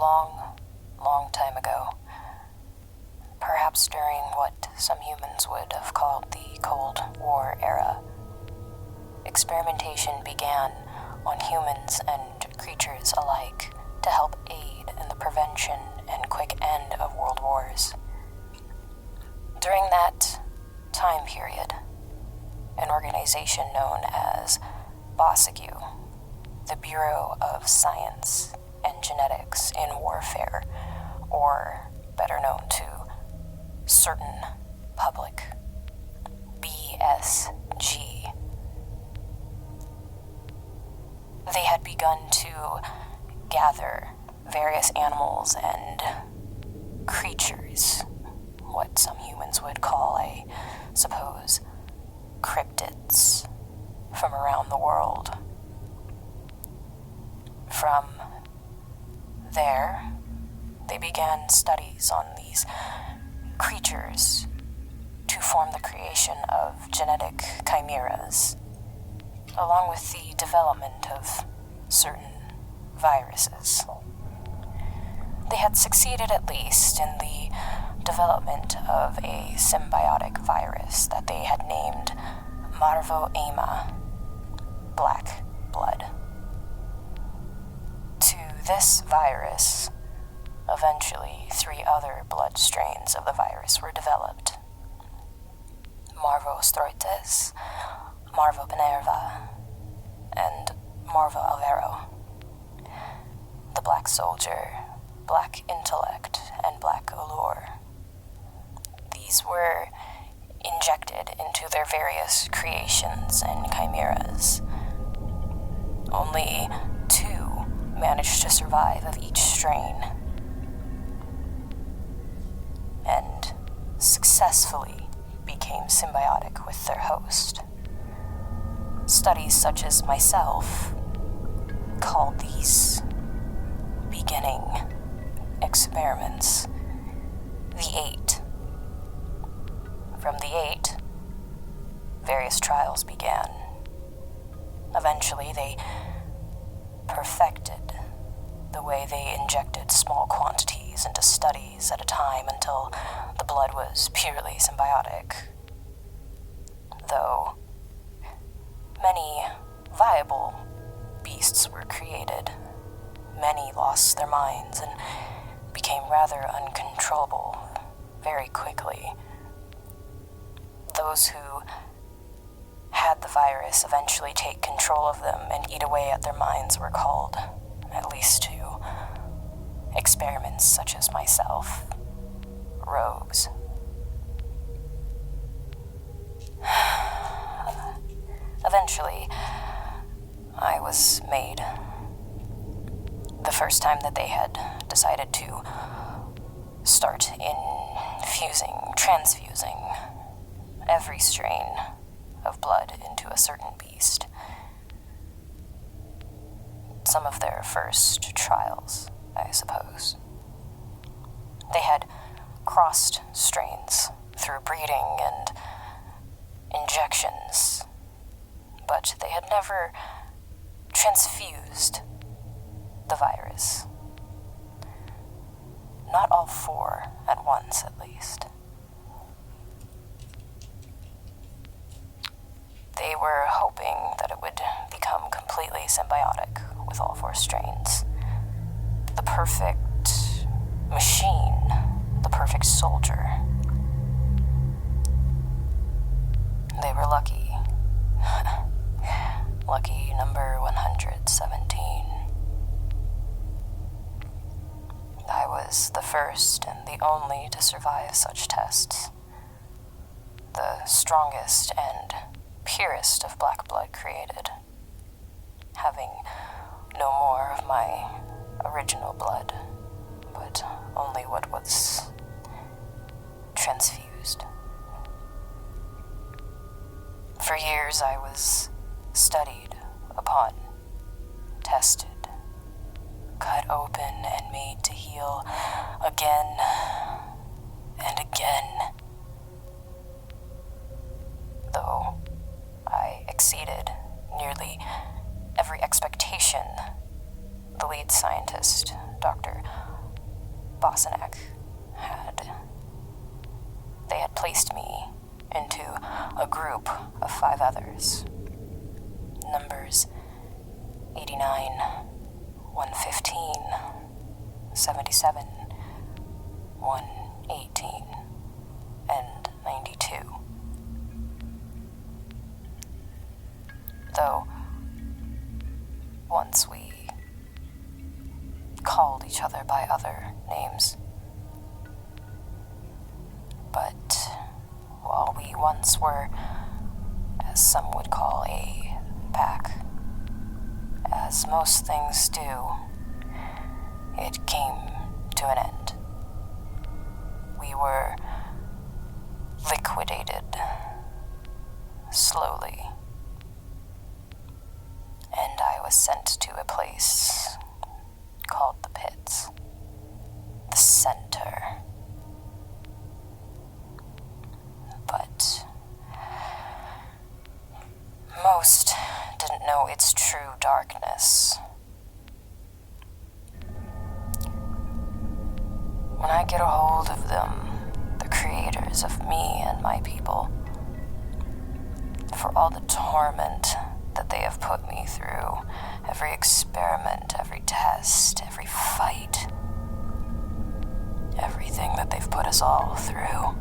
long, long time ago, perhaps during what some humans would have called the Cold War era, experimentation began on humans and creatures alike to help aid in the prevention and quick end of world wars. During that time period, an organization known as BOSIGU, the Bureau of Science and Genetics in Warfare, or better known to certain public, BSG. They had begun to gather various animals and creatures, what some humans would call, I suppose, cryptids, from around the world. From there, they began studies on these creatures to form the creation of genetic chimeras, along with the development of certain viruses. They had succeeded at least in the development of a symbiotic virus that they had named Marvo-Ama, Black Blood. To this virus, eventually 3 other blood strains of the virus were developed: Marvo Stroites, Marvo Minerva, and Marvo Alvaro. The Black Soldier, Black Intellect, and Black Allure. These were injected into their various creations and chimeras. Only 2 managed to survive of each strain, and successfully became symbiotic with their host. Studies such as myself called these beginning experiments the 8. From the 8, various trials began. Eventually, they perfected the way they injected small quantities into studies at a time until the blood was purely symbiotic. Though many viable beasts were created, many lost their minds and became rather uncontrollable very quickly. Those who had the virus eventually take control of them and eat away at their minds were called, at least to experiments such as myself, rogues. Eventually, I was made. The first time that they had decided to start transfusing every strain of blood into a certain beast. Some of their first trials, I suppose. They had crossed strains through breeding and injections, but they had never transfused the virus. Not all 4 at once, at least. They were hoping that it would become completely symbiotic with all 4 strains. The perfect machine, the perfect soldier. They were lucky. Lucky number 117. I was the first and the only to survive such tests. The strongest and purest of black blood created, having no more of my original blood, but only what was transfused. For years I was studied upon, tested, cut open and made to heal again and again. Though I exceeded nearly every expectation, the lead scientist, Dr. Bosanek they had placed me into a group of 5 others. Numbers 89, 115, 77, 118, and 92. Though, once we called each other by other names. But while we once were, as some would call, a pack, as most things do, it came to an end. We were liquidated slowly, and I was sent to a place called the Pits, the center. But most didn't know its true darkness. When I get a hold of them, the creators of me and my people, for all the torment that they have put me through, every experiment, every test, every fight, everything that they've put us all through,